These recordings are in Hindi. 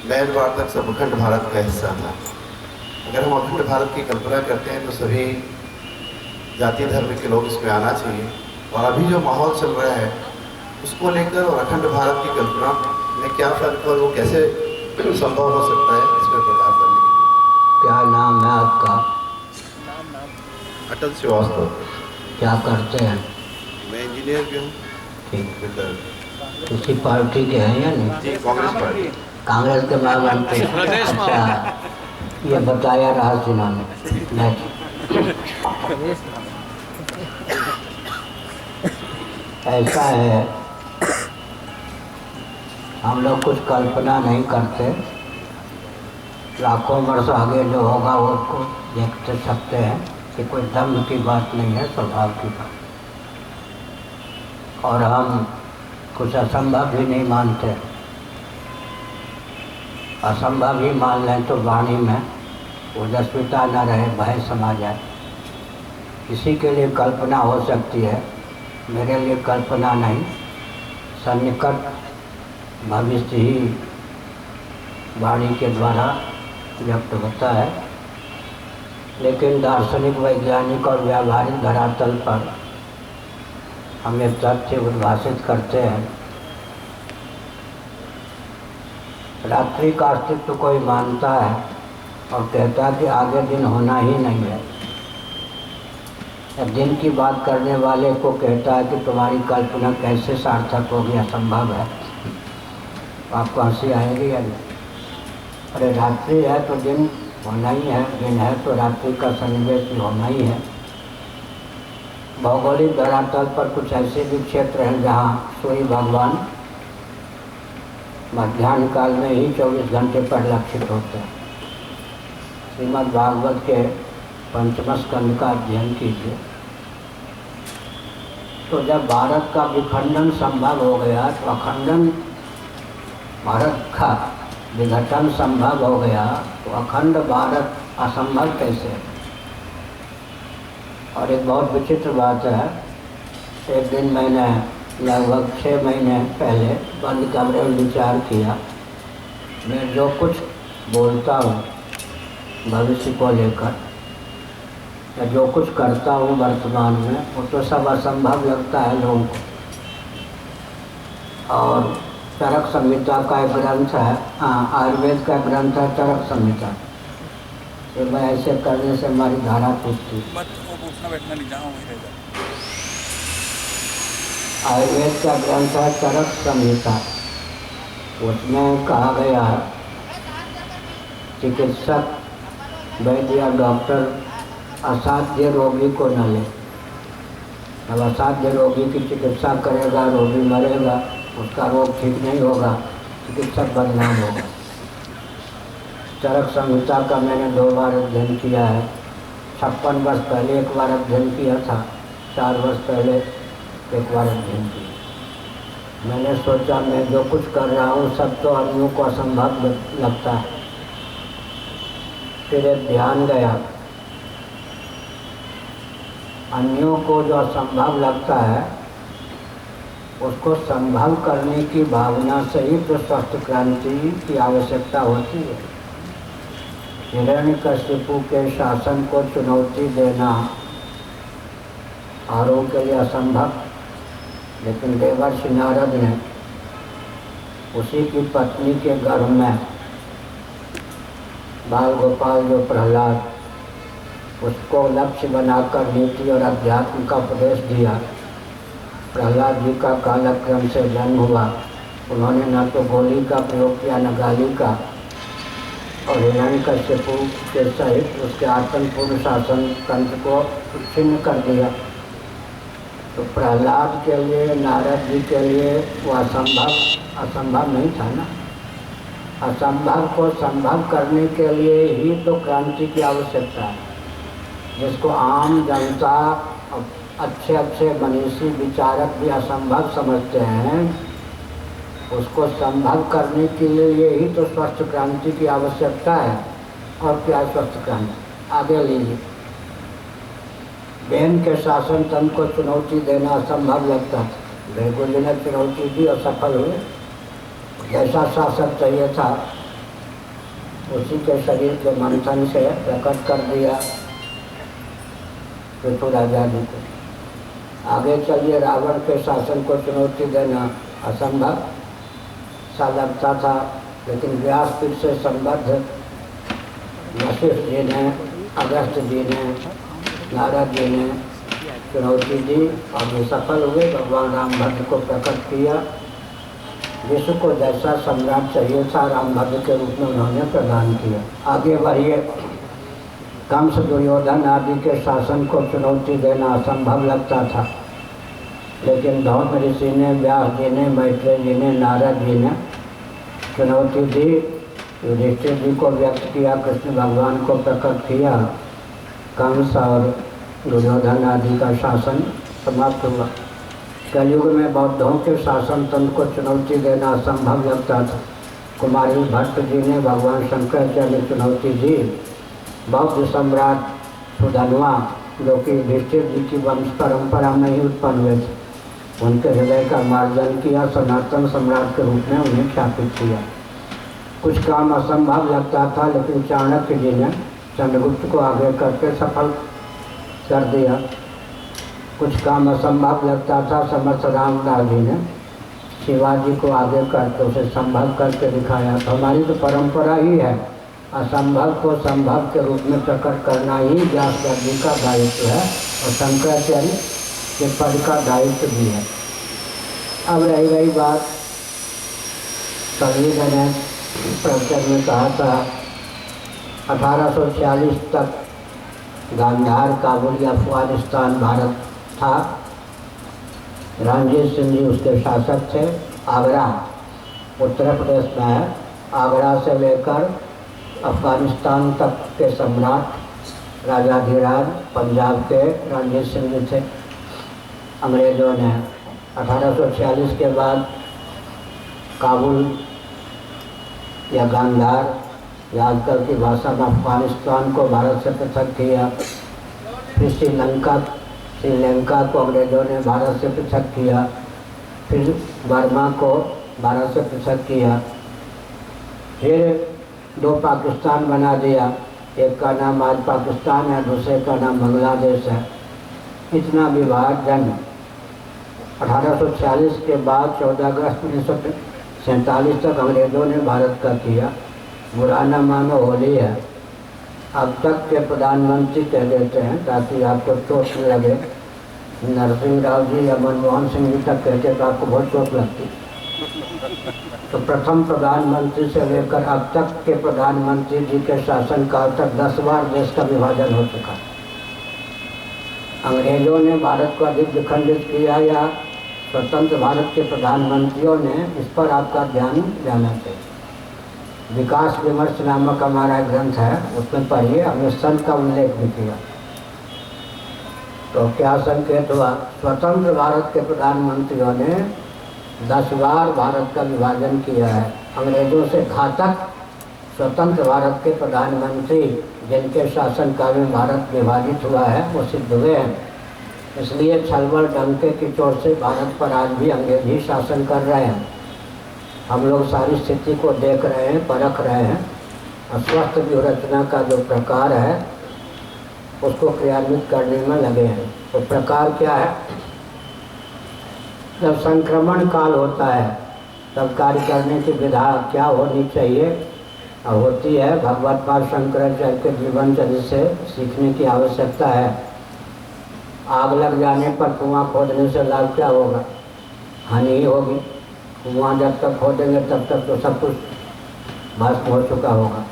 मैलवाड़ तक सब अखंड भारत का हिस्सा था। अगर हम अखंड भारत की कल्पना करते हैं तो सभी जाति धर्म के लोग इसमें आना चाहिए। और अभी जो माहौल चल रहा है उसको लेकर और अखंड भारत की कल्पना में क्या फर्क और वो कैसे संभव हो सकता है, इसमें प्रकाश डालने के लिए। क्या नाम है आपका? अटल श्रीवास्तव। क्या करते हैं? मैं इंजीनियर भी हूँ। ठीक। किसी पार्टी के हैं या नहीं? जी, कांग्रेस पार्टी। कांग्रेस के महामंत्री। अच्छा, ये बताया रहा जिन्होंने। ऐसा है, हम लोग कुछ कल्पना नहीं करते। लाखों वर्ष आगे जो होगा वो उसको देखते सकते हैं कि कोई दम्भ की बात नहीं है, स्वभाव की बात। और हम कुछ असंभव भी नहीं मानते। असंभव ही मान लें तो वाणी में ओजस्विता न रहे, भय समा जाए। किसी के लिए कल्पना हो सकती है, मेरे लिए कल्पना नहीं। सन्निकट भविष्य ही वाणी के द्वारा व्यक्त होता है। लेकिन दार्शनिक, वैज्ञानिक और व्यावहारिक धरातल पर हम एक तथ्य उद्भाषित करते हैं। रात्रि का अस्तित्व कोई मानता है और कहता है कि आगे दिन होना ही नहीं है। दिन की बात करने वाले को कहता है कि तुम्हारी कल्पना कैसे सार्थक होगी, असंभव है। आपको हंसी आएगी या नहीं? अरे रात्रि है तो दिन होना ही है, दिन है तो रात्रि का सन्निवेश भी होना ही है। भौगोलिक धरातल पर कुछ ऐसे भी क्षेत्र हैं जहाँ सूर्य भगवान मध्याह्न काल में ही 24 घंटे परिलक्षित होते हैं। श्रीमद् भागवत के पंचम स्कंद का अध्ययन कीजिए तो जब भारत का विखंडन संभव हो गया तो अखंडन, भारत का विघटन संभव हो गया तो अखंड भारत असंभव कैसे? और एक बहुत विचित्र बात है, एक दिन मैंने लगभग 6 महीने पहले बंद कमरे में विचार किया। मैं जो कुछ बोलता हूँ भविष्य को लेकर या जो कुछ करता हूँ वर्तमान में, वो तो सब असंभव लगता है लोगों को। और चरक संहिता का एक ग्रंथ है, आयुर्वेद का ग्रंथ है चरक संहिता। तो मैं ऐसे करने से हमारी धारा टूटती। आयुर्वेद का ग्रंथ है चरक संहिता। उसमें कहा गया है चिकित्सक, वैद्य या डॉक्टर असाध्य रोगी को न ले। अब असाध्य रोगी की चिकित्सा करेगा, रोगी मरेगा, उसका रोग ठीक नहीं होगा, चिकित्सक बदनाम होगा। चरक संहिता का मैंने 2 बार अध्ययन किया है। 56 वर्ष पहले एक बार अध्ययन किया था, 4 वर्ष पहले एक बार अध्ययन किया। मैंने सोचा मैं जो कुछ कर रहा हूँ सब तो अन्यों को असंभव लगता है। फिर एक ध्यान गया, अन्यों को जो असंभव लगता है उसको संभव करने की भावना से ही तो स्वस्थ क्रांति की आवश्यकता होती है। हिरण्यकशिपु के शासन को चुनौती देना औरों के लिए असंभव, लेकिन देवर्षि नारद ने उसी की पत्नी के गर्भ में बाल गोपाल जो प्रहलाद, उसको लक्ष्य बनाकर नीति और अध्यात्म का उपदेश दिया। प्रहलाद जी का कालक्रम से जन्म हुआ। उन्होंने न तो गोली का प्रयोग किया न गाली का, और हिरण्यकशिपु के सहित उसके आतंकपूर्ण शासन तंत्र को छिन्न कर दिया। तो प्रहलाद के लिए, नारद जी के लिए वो असंभव नहीं था ना। असंभव को संभव करने के लिए ही तो क्रांति की आवश्यकता है। जिसको आम जनता, अच्छे अच्छे मनीषी विचारक भी असंभव समझते हैं, उसको संभव करने के लिए ही तो स्वस्थ क्रांति की आवश्यकता है। और क्या स्वस्थ क्रांति? आगे लीजिए, बहन के शासन तंत्र को चुनौती देना असंभव लगता था। बिल्कुल ने चुनौती दी और सफल हुए। जैसा शासक चाहिए था उसी के शरीर के मंथन से प्रकट कर दिया पृथु राजा जी को। आगे चलिए, रावण के शासन को चुनौती देना असंभव सा लगता था, लेकिन व्यासपीठ से संबद्ध वशिष्ठ जी ने, अगस्त जी ने, नारद जी ने चुनौती दी और वे सफल हुए। भगवान रामभद्र को प्रकट किया। विश्व को जैसा सम्राट चाहिए था रामभद्र के रूप में उन्होंने प्रदान किया। आगे बढ़िए, कंस दुर्योधन आदि के शासन को चुनौती देना असंभव लगता था, लेकिन धौम ऋषि ने, व्यास जी ने, मैत्रेय जी ने, नारद जी ने चुनौती दी। युधिष्ठिर जी को व्यक्त किया, कृष्ण भगवान को प्रकट किया। कंस और दुर्योधन आदि का शासन समाप्त हुआ। कलयुग में बौद्धों के शासन तंत्र को चुनौती देना असंभव लगता था। कुमारी भट्ट जी ने भगवान शंकराचार्य ने चुनौती दी। बौद्ध सम्राट सुधन्वा, जो कि युधिष्ठिर जी की वंश परंपरा में ही उत्पन्न हुए थे, उनके हृदय का मार्जन किया, सनातन सम्राट के रूप में उन्हें स्थापित किया। कुछ काम असंभव लगता था, लेकिन चाणक्य जी ने चंद्रगुप्त को आगे करके सफल कर दिया। कुछ काम असंभव लगता था, समर्थ रामदास जी ने शिवाजी को आगे करके उसे संभव करके दिखाया। तो हमारी तो परंपरा ही है, असंभव को संभव के रूप में प्रकट करना ही व्यासदेव जी का दायित्व है और शंकराचार्य के पद का दायित्व भी है। अब रह गई बात, कबीर ने प्रवचन में कहा था 1846 तक गांधार, काबुल या अफगानिस्तान भारत था। रणजीत सिंह जी उसके शासक थे। आगरा उत्तर प्रदेश में है। आगरा से लेकर अफगानिस्तान तक के सम्राट राजाधिराज पंजाब के रणजीत सिंह जी थे। अंग्रेज़ों ने 1846 के बाद काबुल या गांधार या आजकल की भाषा में अफगानिस्तान को भारत से पृथक किया। फिर श्रीलंका को अंग्रेज़ों ने भारत से पृथक किया। फिर बर्मा को भारत से पृथक किया। फिर 2 पाकिस्तान बना दिया। एक का नाम आज पाकिस्तान है, दूसरे का नाम बांग्लादेश है। इतना विभाजन 1846 के बाद 14 अगस्त 1947 तक अंग्रेज़ों ने भारत का किया। बुरा न मानो, होली है। अब तक के प्रधानमंत्री कह देते हैं ताकि आपको चोट न लगे। नरसिंह राव जी या मनमोहन सिंह जी तक कहते तो आपको बहुत चोट लगती। तो प्रथम प्रधानमंत्री से लेकर अब तक के प्रधानमंत्री जी के शासनकाल तक 10 बार देश का विभाजन हो चुका। अंग्रेज़ों ने भारत को अधिक विखंडित किया या स्वतंत्र भारत के प्रधानमंत्रियों ने, इस पर आपका ध्यान जाना चाहिए। विकास विमर्श नामक हमारा ग्रंथ है, उसमें पढ़िए, हमने सन का उल्लेख भी किया। तो क्या संकेत हुआ? स्वतंत्र भारत के प्रधानमंत्रियों ने 10 बार भारत का विभाजन किया है। अंग्रेज़ों से घातक स्वतंत्र भारत के प्रधानमंत्री जिनके शासनकाल में भारत विभाजित हुआ है वो सिद्ध हुए हैं। इसलिए छलबल डंके की चोट से भारत पर आज भी अंग्रेज ही शासन कर रहे हैं। हम लोग सारी स्थिति को देख रहे हैं, परख रहे हैं और स्वस्थ व्यूहरचना का जो प्रकार है उसको क्रियान्वित करने में लगे हैं। तो प्रकार क्या है? जब संक्रमण काल होता है तब कार्य करने की विधा क्या होनी चाहिए और होती है, भगवत पाद शंकराचार्य के जीवन चरित्र से सीखने की आवश्यकता है। आग लग जाने पर कुआं खोदने से लाभ क्या होगा? हानि ही होगी। कुआं जब तक खोदेंगे तब तक तो सब कुछ भस्म हो चुका होगा।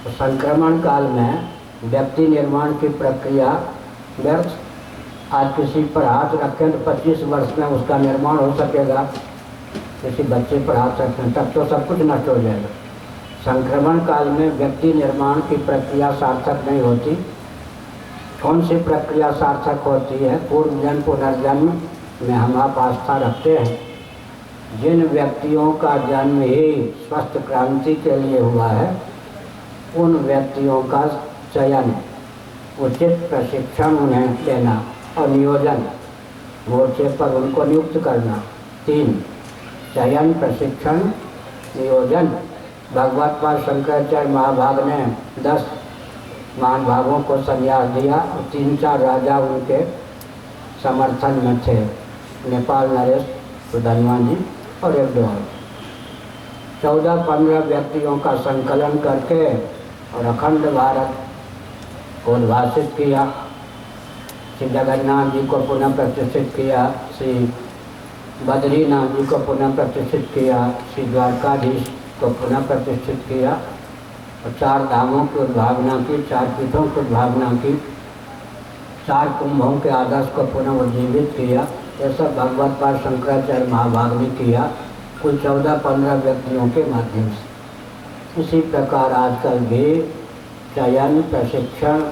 तो संक्रमण काल में व्यक्ति निर्माण की प्रक्रिया व्यर्थ। आज किसी पर हाथ रखें तो 25 वर्ष में उसका निर्माण हो सकेगा। किसी बच्चे पर हाथ रखें तब तो सब कुछ नष्ट हो जाएगा। संक्रमण काल में व्यक्ति निर्माण की प्रक्रिया सार्थक नहीं होती। कौन सी प्रक्रिया सार्थक होती है? पूर्व जन्म पुनर्जन्म में हम आप आस्था रखते हैं। जिन व्यक्तियों का जन्म ही स्वस्थ क्रांति के लिए हुआ है उन व्यक्तियों का चयन, उचित प्रशिक्षण उन्हें देना और नियोजन, मोर्चे पर उनको नियुक्त करना। 3 चयन, प्रशिक्षण, नियोजन भगवत पाद शंकराचार्य महाभाग ने 10 महाभागों को संन्यास दिया और 3-4 राजा उनके समर्थन में थे, नेपाल नरेश सुधनवान जी और एक दो और। 14-15 व्यक्तियों का संकलन करके और अखंड भारत को उद्भाषित किया। श्री जगन्नाथ जी को पुनः प्रतिष्ठित किया, श्री बद्रीनाथ जी को पुनः प्रतिष्ठित किया, श्री द्वारकाधीश को पुनः प्रतिष्ठित किया और 4 धामों की उद्भावना की, 4 पीठों की उद्भावना की, 4 कुंभों के आदर्श को पुनः उज्जीवित किया। ये सब भगवत पाद शंकराचार्य महाभाग ने किया, कुल 14-15 व्यक्तियों के माध्यम से। इसी प्रकार आजकल भी चयन, प्रशिक्षण,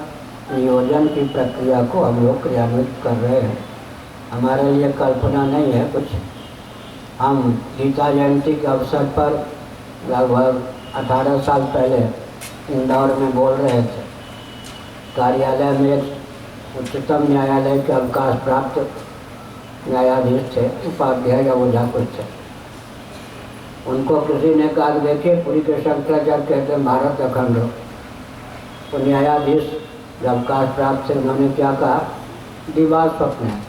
नियोजन की प्रक्रिया को हम लोग क्रियान्वित कर रहे हैं। हमारे लिए कल्पना नहीं है कुछ। हम गीता जयंती के अवसर पर लगभग 18 साल पहले इंदौर में बोल रहे थे। कार्यालय में एक उच्चतम न्यायालय के अवकाश प्राप्त न्यायाधीश थे, उपाध्याय या ओझा कुछ थे। उनको किसी ने कहा, देखिए पुरी के शंकराचार्य कहते हैं भारत अखंड हो। तो न्यायाधीश जब अवकाश प्राप्त थे, उन्होंने क्या कहा, दिवा स्वप्न है।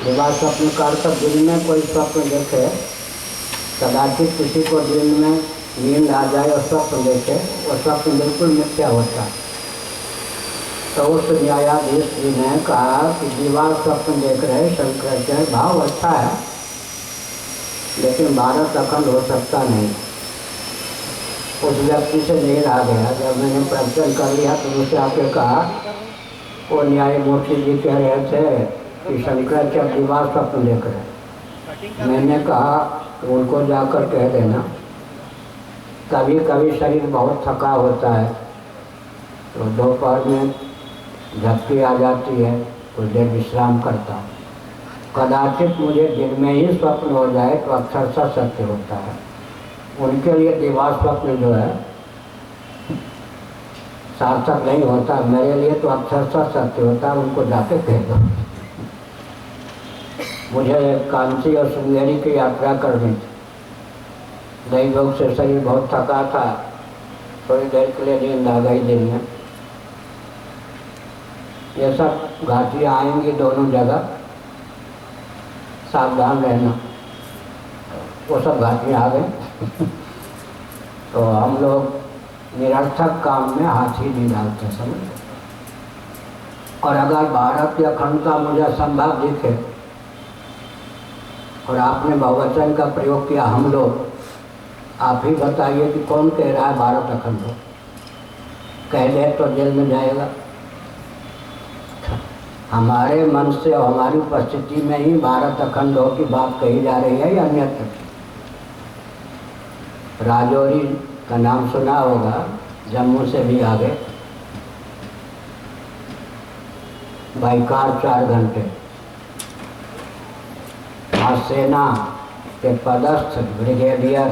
दिवा स्वप्न का अर्थ दिन में कोई स्वप्न देखे, कदाचित किसी को दिन में नींद आ जाए और स्वप्न देखे, और स्वप्न बिल्कुल मिथ्या होता है। तो उस न्यायाधीश जी ने कहा कि दिवा स्वप्न देख रहे शंकराचार्य, भाव अच्छा है लेकिन भारत अखंड हो सकता नहीं। उस व्यक्ति से नहीं रहा गया। जब मैंने प्रवचन कर लिया तो मुझसे आके कहा, वो न्यायमूर्ति जी कह रहे थे कि शंकराचार्य दिवा स्वप्न देख रहे। मैंने कहा उनको जाकर कह देना, कभी कभी शरीर बहुत थका होता है तो दोपहर में झपकी आ जाती है, कुछ देर विश्राम करता हूँ। कदाचित मुझे दिन में ही स्वप्न हो जाए तो अक्षरशः सत्य होता है। उनके लिए दिवा स्वप्न जो है सार्थक नहीं होता, मेरे लिए तो अक्षरशः सत्य होता है। उनको जाके कह दो। मुझे कांची और श्रृंगेरी की यात्रा करनी थी। दैवयोग से शरीर बहुत थका था, थोड़ी देर के लिए नींद आ गई दिन में। ये सब घाटियाँ आएंगी दोनों जगह, सावधान रहना। वो सब घाटियाँ आ गई तो हम लोग निरर्थक काम में हाथ ही नहीं डालते, समझ। और अगर भारत की अखंडता मुझे असंभव दिखे और आपने बहुवचन का प्रयोग किया हम लोग, आप ही बताइए कि कौन कह रहा है भारत अखंड हो? कह दे तो जेल में जाएगा। हमारे मन से और हमारी उपस्थिति में ही भारत अखंड हो की बात कही जा रही है या अन्यत्र? राजौरी का नाम सुना होगा, जम्मू से भी आगे, बाइकार 4 घंटे। वहाँ सेना के पदस्थ ब्रिगेडियर,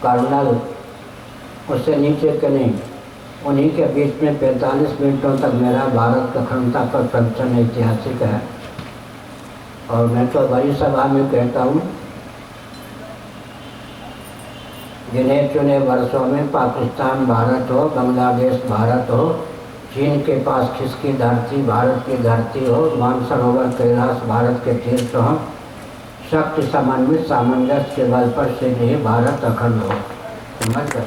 कर्नल, उससे नीचे के नहीं, उन्हीं के बीच में 45 मिनटों तक मेरा भारत अखंडता पर प्रवचन ऐतिहासिक है। और मैं तो बड़ी सभा में कहता हूँ, गिने चुने वर्षों में पाकिस्तान भारत हो, बांग्लादेश भारत हो, चीन के पास खिसकी धरती भारत की धरती हो, मानसरोवर कैलाश भारत के तीर्थ हो, शक्ति समन्वित सामंजस्य के बल पर से ही भारत अखंड हो। समझ गए?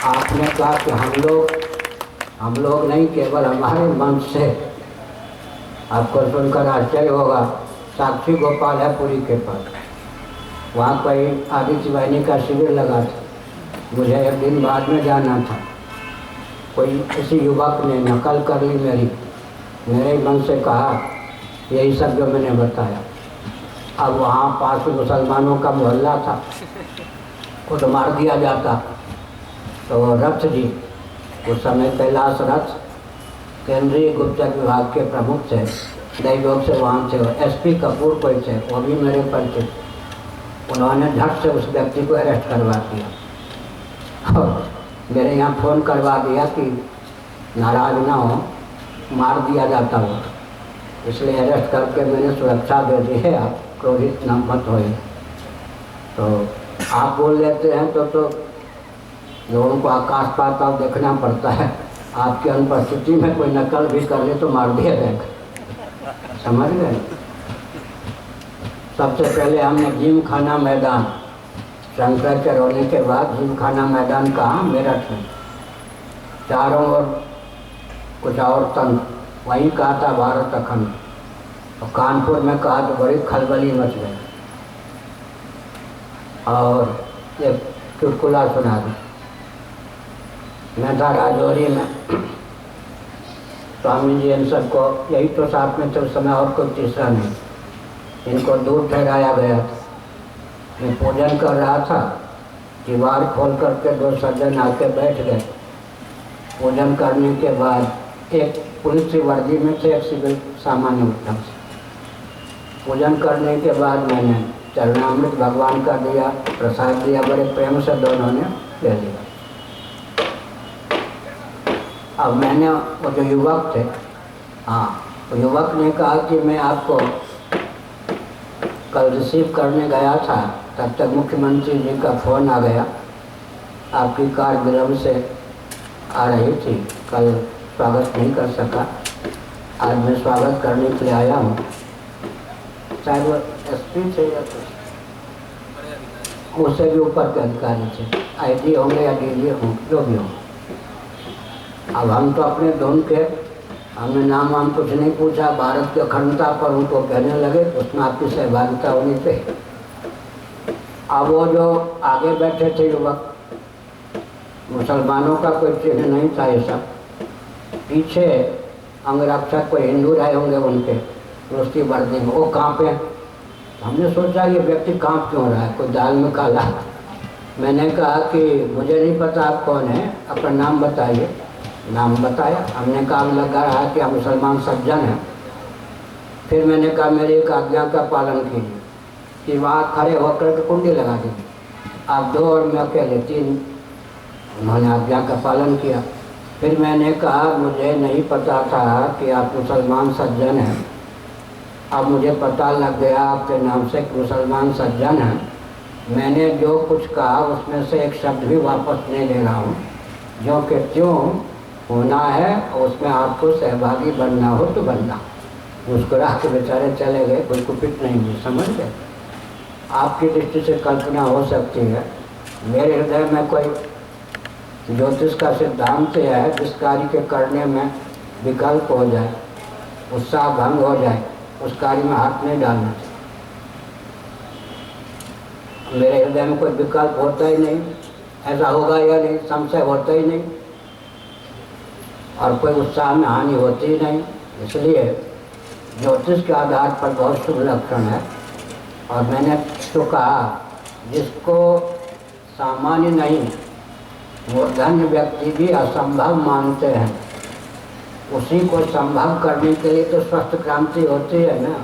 आपने कहा कि हम लोग नहीं, केवल हमारे मन से। आपको सुनकर आश्चर्य होगा, साक्षी गोपाल है पुरी के पास, वहाँ कोई आदित्य वाहिनी का शिविर लगा था। मुझे एक दिन बाद में जाना था। कोई किसी युवक ने नकल कर ली मेरे मन से कहा यही सब जो मैंने बताया। अब वहाँ पास मुसलमानों का मोहल्ला था, खुद मार दिया जाता। तो रथ जी, उस समय कैलाश रथ केंद्रीय गुप्तचर विभाग के प्रमुख थे, दैवयोग से वहाँ थे। एसपी कपूर कोई थे, वो भी मेरे परिचित। उन्होंने झट से उस व्यक्ति को अरेस्ट करवा दिया और मेरे यहाँ फ़ोन करवा दिया कि नाराज़ ना हो, मार दिया जाता हो, इसलिए अरेस्ट करके मैंने सुरक्षा दे दी है, आप क्रोधित न मत होइए। तो आप बोल लेते हैं तो लोगों को आकाश पाताल देखना पड़ता है। आपकी अनुपस्थिति में कोई नकल भी कर ले तो मार दिया जाएगा, समझ गए। सबसे पहले हमने जिम खाना मैदान, शंकर के रोने के बाद जिम खाना मैदान कहाँ, मेरठ में, चारों ओर कुछ और तंत्र, वहीं कहा था भारत अखंड। और कानपुर में कहा तो बड़ी खलबली मच गई। और एक चुटकुला सुना दी। मैं था राजौरी में, स्वामी जी इन सबको, यही तो साथ में थे उस समय, और कोई तीसरा नहीं, इनको दूर ठहराया गया था। मैं पूजन कर रहा था, दीवार खोल करके दो सज्जन आके बैठ गए। पूजन करने के बाद एक पुलिस की वर्दी में से, एक सिविल सामान्य उत्तम से। पूजन करने के बाद मैंने चरणामृत भगवान का दिया, प्रसाद दिया, बड़े प्रेम से दोनों ने ले लिया। अब मैंने, वो जो युवक थे, हाँ, तो युवक ने कहा कि मैं आपको कल रिसीव करने गया था, तब तक मुख्यमंत्री जी का फ़ोन आ गया, आपकी कार विलम्ब से आ रही थी, कल स्वागत नहीं कर सका, आज मैं स्वागत करने के लिए आया हूँ। शायद वो एसपी थे या कुछ, उससे भी ऊपर के अधिकारी थे, आईजी होंगे या डीजी होंगे, जो भी हो। अब हम तो अपने धुन के, हमने नाम वाम कुछ नहीं पूछा, भारत की अखंडता पर उनको कहने लगे, उसमें आपकी सहभागिता होनी चाहिए। अब वो जो आगे बैठे थे युवक, मुसलमानों का कोई चिन्ह नहीं था ये सब, पीछे अंगरक्षक कोई हिंदू रहे होंगे उनके, उसकी वर्दी में, वो कांपे। हमने सोचा ये व्यक्ति कांप क्यों रहा है, कोई दाल में काला। मैंने कहा कि मुझे नहीं पता आप कौन है, अपना नाम बताइए। नाम बताया, हमने कहा लगा रहा कि आप मुसलमान सज्जन हैं। फिर मैंने कहा मेरी एक आज्ञा का पालन कीजिए कि वहाँ खड़े होकर के कुंडी लगा दीजिए, आप दो और मैं अकेले तीन। उन्होंने आज्ञा का पालन किया। फिर मैंने कहा मुझे नहीं पता था कि आप मुसलमान सज्जन हैं, अब मुझे पता लग गया आपके नाम से मुसलमान सज्जन हैं। मैंने जो कुछ कहा उसमें से एक शब्द भी वापस नहीं ले रहा हूँ, जो कि क्यों होना है और उसमें आपको सहभागी बनना हो तो बनना। मुस्कुरा के बेचारे चले गए, कोई कुपित नहीं हुई, समझ गए। आपकी दृष्टि से कल्पना हो सकती है, मेरे हृदय में कोई ज्योतिष का सिद्धांत है, जिस कार्य के करने में विकल्प हो जाए, उत्साह भंग हो जाए, उस कार्य में हाथ नहीं डालना चाहिए। मेरे हृदय में कोई विकल्प होता ही नहीं, ऐसा होगा या नहीं संशय होता ही नहीं, और कोई उत्साह में हानि होती ही नहीं। इसलिए ज्योतिष के आधार पर बहुत शुभ लक्षण है। और मैंने तो कहा जिसको सामान्य नहीं, वो धन्य व्यक्ति भी असंभव मानते हैं, उसी को संभव करने के लिए तो स्वस्थ क्रांति होती है ना।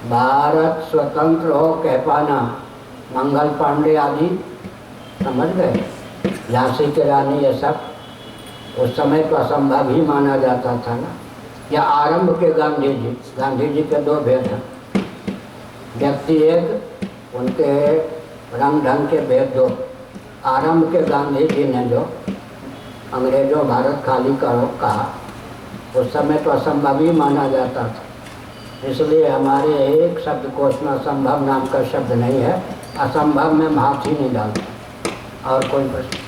भारत स्वतंत्र हो कह पाना, मंगल पांडे आदि, समझ गए, झांसी की रानी, ये सब उस समय तो असंभव ही माना जाता था ना। या आरंभ के गांधी जी के दो भेद हैं, व्यक्ति एक, उनके रंग ढंग के भेद दो। आरंभ के गांधी जी ने जो अंग्रेजों भारत खाली करो कहा, उस समय तो असंभव ही माना जाता था। इसलिए हमारे एक शब्दकोश में असंभव नाम का शब्द नहीं है, असंभव में हाथ ही नहीं डालता। और कोई प्रश्न?